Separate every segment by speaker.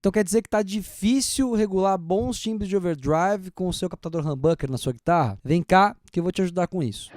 Speaker 1: Então quer dizer que está difícil regular bons timbres de overdrive com o seu captador humbucker na sua guitarra? Vem cá que eu vou te ajudar com isso.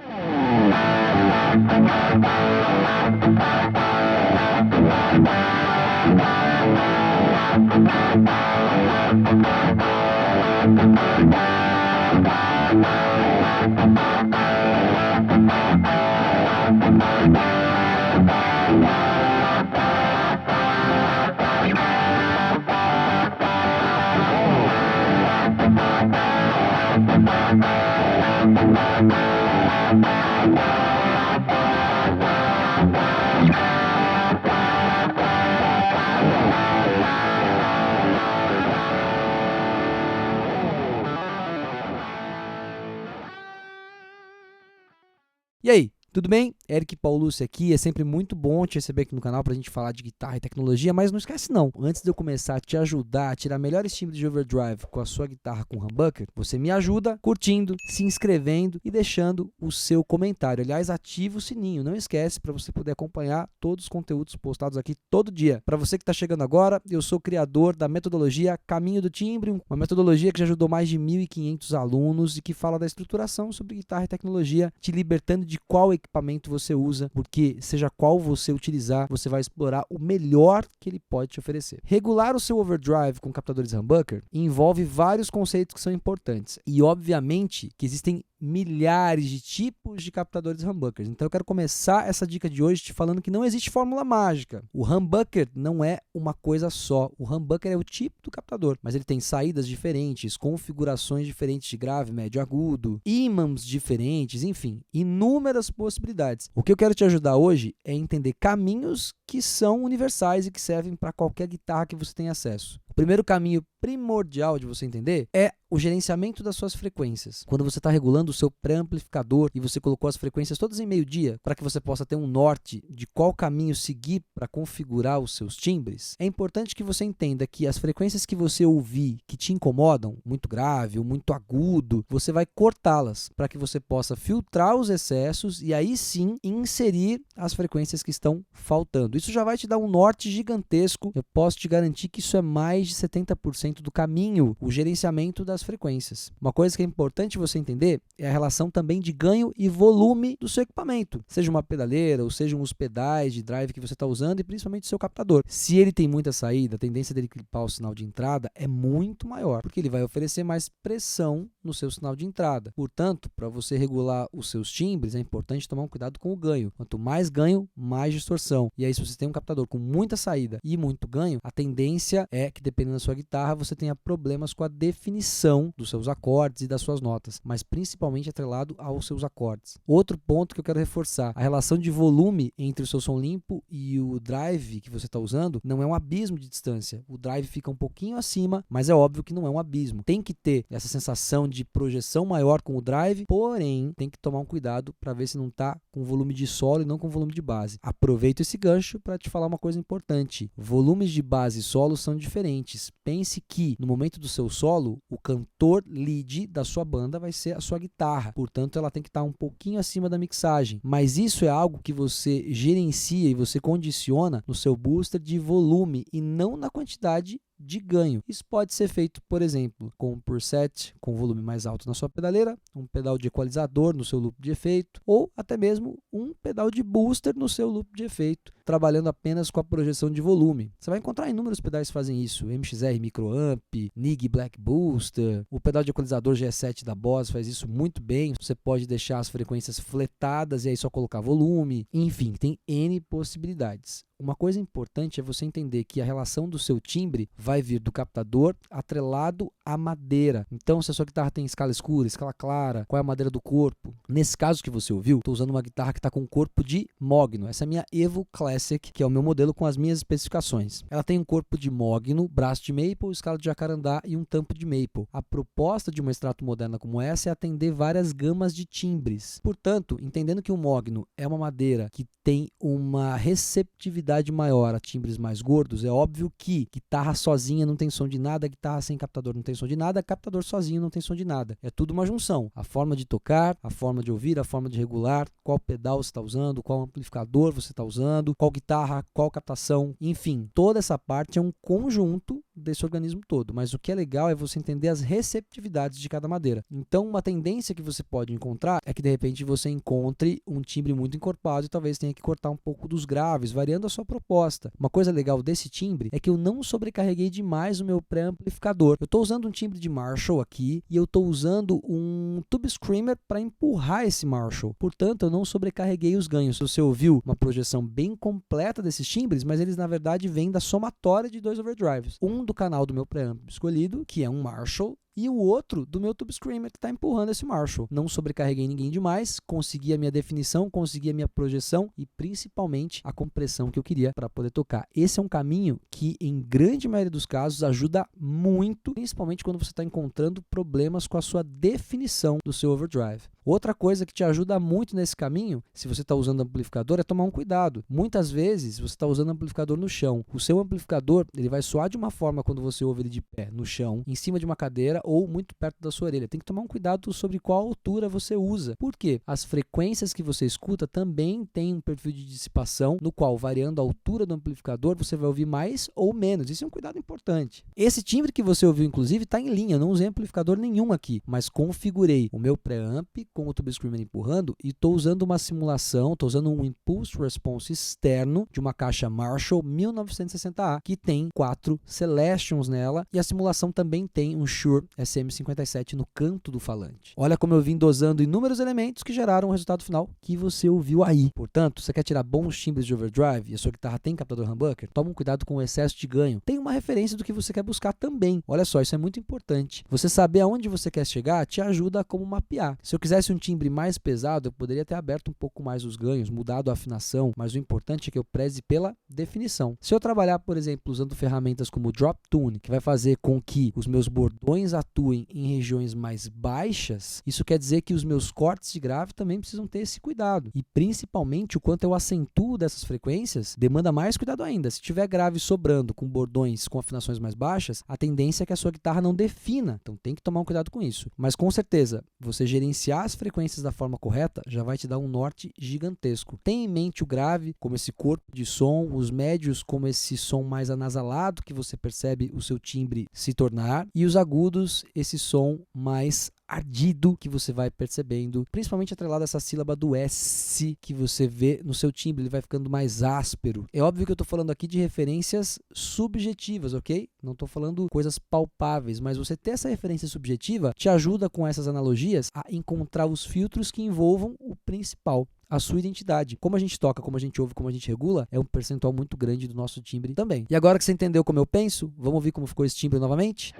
Speaker 1: E aí, tudo bem? Eric Paulucci aqui, é sempre muito bom te receber aqui no canal pra gente falar de guitarra e tecnologia, mas não esquece não, antes de eu começar a te ajudar a tirar melhores timbres de overdrive com a sua guitarra com humbucker, você me ajuda curtindo, se inscrevendo e deixando o seu comentário. Aliás, ativa o sininho, não esquece para você poder acompanhar todos os conteúdos postados aqui todo dia. Para você que está chegando agora, eu sou criador da metodologia Caminho do Timbre, uma metodologia que já ajudou mais de 1.500 alunos e que fala da estruturação sobre guitarra e tecnologia, te libertando de qual equipamento você usa, porque seja qual você utilizar, você vai explorar o melhor que ele pode te oferecer. Regular o seu overdrive com captadores humbucker envolve vários conceitos que são importantes e obviamente que existem milhares de tipos de captadores humbuckers. Então eu quero começar essa dica de hoje te falando que não existe fórmula mágica. O humbucker não é uma coisa só. O humbucker é o tipo do captador, mas ele tem saídas diferentes, configurações diferentes de grave, médio, agudo, ímãs diferentes, enfim, inúmeras possibilidades. O que eu quero te ajudar hoje é entender caminhos que são universais e que servem para qualquer guitarra que você tenha acesso. O primeiro caminho primordial de você entender é o gerenciamento das suas frequências. Quando você está regulando o seu pré-amplificador e você colocou as frequências todas em meio-dia para que você possa ter um norte de qual caminho seguir para configurar os seus timbres, é importante que você entenda que as frequências que você ouvir que te incomodam, muito grave ou muito agudo, você vai cortá-las para que você possa filtrar os excessos e aí sim inserir as frequências que estão faltando. Isso já vai te dar um norte gigantesco. Eu posso te garantir que isso é mais de 70% do caminho, o gerenciamento das frequências. Uma coisa que é importante você entender é a relação também de ganho e volume do seu equipamento, seja uma pedaleira ou sejam os pedais de drive que você está usando e principalmente o seu captador. Se ele tem muita saída, a tendência dele clipar o sinal de entrada é muito maior, porque ele vai oferecer mais pressão no seu sinal de entrada. Portanto, para você regular os seus timbres, é importante tomar um cuidado com o ganho. Quanto mais ganho, mais distorção. E aí, se você tem um captador com muita saída e muito ganho, a tendência é que, dependendo da sua guitarra, você tenha problemas com a definição dos seus acordes e das suas notas, mas principalmente atrelado aos seus acordes. Outro ponto que eu quero reforçar, a relação de volume entre o seu som limpo e o drive que você está usando não é um abismo de distância. O drive fica um pouquinho acima, mas é óbvio que não é um abismo. Tem que ter essa sensação de projeção maior com o drive, porém tem que tomar um cuidado para ver se não está com volume de solo e não com volume de base. Aproveito esse gancho para te falar uma coisa importante. Volumes de base e solo são diferentes. Pense que no momento do seu solo, o cantor lead da sua banda vai ser a sua guitarra, portanto ela tem que estar um pouquinho acima da mixagem, mas isso é algo que você gerencia e você condiciona no seu booster de volume e não na quantidade de ganho. Isso pode ser feito, por exemplo, com um preset com volume mais alto na sua pedaleira, um pedal de equalizador no seu loop de efeito ou até mesmo um pedal de booster no seu loop de efeito, trabalhando apenas com a projeção de volume. Você vai encontrar inúmeros pedais que fazem isso, MXR Microamp, Nig Black Booster, o pedal de equalizador G7 da Boss faz isso muito bem. Você pode deixar as frequências fletadas e aí só colocar volume, enfim, tem N possibilidades. Uma coisa importante é você entender que a relação do seu timbre vai vir do captador atrelado à madeira. Então, se a sua guitarra tem escala escura, escala clara, qual é a madeira do corpo? Nesse caso que você ouviu, estou usando uma guitarra que está com um corpo de mogno. Essa é a minha Evo Classic, que é o meu modelo com as minhas especificações. Ela tem um corpo de mogno, braço de maple, escala de jacarandá e um tampo de maple. A proposta de uma extrato moderna como essa é atender várias gamas de timbres. Portanto, entendendo que o mogno é uma madeira que tem uma receptividade sensibilidade maior a timbres mais gordos, é óbvio que guitarra sozinha não tem som de nada, guitarra sem captador não tem som de nada, captador sozinho não tem som de nada. É tudo uma junção. A forma de tocar, a forma de ouvir, a forma de regular, qual pedal você está usando, qual amplificador você está usando, qual guitarra, qual captação, enfim, toda essa parte é um conjunto desse organismo todo, mas o que é legal é você entender as receptividades de cada madeira. Então, uma tendência que você pode encontrar é que de repente você encontre um timbre muito encorpado e talvez tenha que cortar um pouco dos graves, variando a sua proposta. Uma coisa legal desse timbre é que eu não sobrecarreguei demais o meu pré-amplificador. Eu estou usando um timbre de Marshall aqui e eu estou usando um Tube Screamer para empurrar esse Marshall. Portanto, eu não sobrecarreguei os ganhos. Você ouviu uma projeção bem completa desses timbres, mas eles na verdade vêm da somatória de dois overdrives. Um do canal do meu preamp escolhido, que é um Marshall, e o outro do meu Tube Screamer que está empurrando esse Marshall. Não sobrecarreguei ninguém demais, consegui a minha definição, consegui a minha projeção e principalmente a compressão que eu queria para poder tocar. Esse é um caminho que em grande maioria dos casos ajuda muito, principalmente quando você está encontrando problemas com a sua definição do seu overdrive. Outra coisa que te ajuda muito nesse caminho, se você está usando amplificador, é tomar um cuidado. Muitas vezes você está usando amplificador no chão. O seu amplificador ele vai soar de uma forma quando você ouve ele de pé, no chão, em cima de uma cadeira ou muito perto da sua orelha. Tem que tomar um cuidado sobre qual altura você usa. Por quê? As frequências que você escuta também têm um perfil de dissipação, no qual, variando a altura do amplificador, você vai ouvir mais ou menos. Isso é um cuidado importante. Esse timbre que você ouviu, inclusive, está em linha. Eu não usei amplificador nenhum aqui, mas configurei o meu preamp com o Tube Screamer empurrando e estou usando uma simulação, estou usando um Impulse Response externo de uma caixa Marshall 1960A, que tem 4 Celestions nela, e a simulação também tem um Shure SM57 no canto do falante. Olha como eu vim dosando inúmeros elementos que geraram o resultado final que você ouviu aí. Portanto, você quer tirar bons timbres de overdrive e a sua guitarra tem captador humbucker? Toma um cuidado com o excesso de ganho. Tem uma referência do que você quer buscar também. Olha só, isso é muito importante. Você saber aonde você quer chegar te ajuda a como mapear. Se eu quisesse um timbre mais pesado, eu poderia ter aberto um pouco mais os ganhos, mudado a afinação, mas o importante é que eu preze pela definição. Se eu trabalhar, por exemplo, usando ferramentas como o Drop Tune, que vai fazer com que os meus bordões atuem em regiões mais baixas, isso quer dizer que os meus cortes de grave também precisam ter esse cuidado. E principalmente o quanto eu acentuo dessas frequências demanda mais cuidado ainda. Se tiver grave sobrando com bordões com afinações mais baixas, a tendência é que a sua guitarra não defina. Então tem que tomar um cuidado com isso. Mas com certeza, você gerenciar as frequências da forma correta já vai te dar um norte gigantesco. Tenha em mente o grave como esse corpo de som, os médios como esse som mais anasalado que você percebe o seu timbre se tornar, e os agudos, esse som mais ardido que você vai percebendo, principalmente atrelado a essa sílaba do S que você vê no seu timbre, ele vai ficando mais áspero. É óbvio que eu estou falando aqui de referências subjetivas, ok? Não estou falando coisas palpáveis, mas você ter essa referência subjetiva te ajuda com essas analogias a encontrar os filtros que envolvam o principal, a sua identidade. Como a gente toca, como a gente ouve, como a gente regula, é um percentual muito grande do nosso timbre também. E agora que você entendeu como eu penso, vamos ouvir como ficou esse timbre novamente?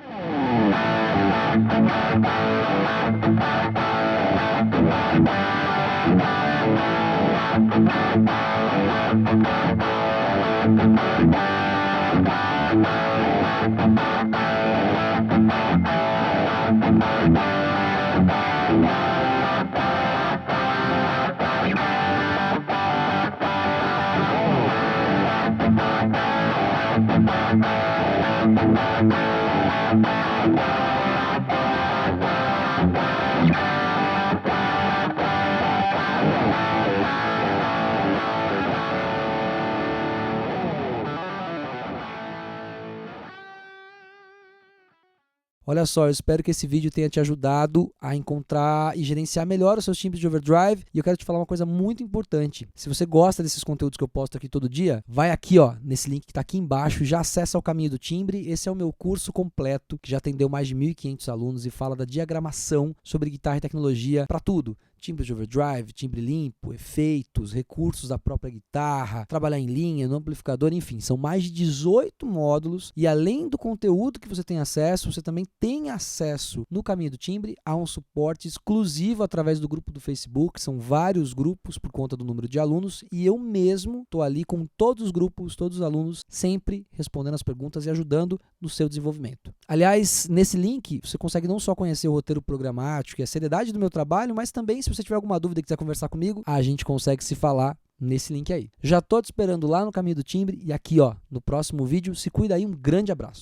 Speaker 1: Olha só, eu espero que esse vídeo tenha te ajudado a encontrar e gerenciar melhor os seus timbres de overdrive. E eu quero te falar uma coisa muito importante. Se você gosta desses conteúdos que eu posto aqui todo dia, vai aqui, ó, nesse link que está aqui embaixo e já acessa o caminho do timbre. Esse é o meu curso completo, que já atendeu mais de 1.500 alunos e fala da diagramação sobre guitarra e tecnologia para tudo. Timbre de overdrive, timbre limpo, efeitos, recursos da própria guitarra, trabalhar em linha, no amplificador, enfim, são mais de 18 módulos e além do conteúdo que você tem acesso, você também tem acesso no caminho do timbre a um suporte exclusivo através do grupo do Facebook, são vários grupos por conta do número de alunos e eu mesmo estou ali com todos os grupos, todos os alunos, sempre respondendo as perguntas e ajudando no seu desenvolvimento. Aliás, nesse link você consegue não só conhecer o roteiro programático e a seriedade do meu trabalho, mas também se você tiver alguma dúvida e quiser conversar comigo, a gente consegue se falar nesse link aí. Já tô te esperando lá no Caminho do Timbre e aqui, ó, no próximo vídeo. Se cuida aí, um grande abraço.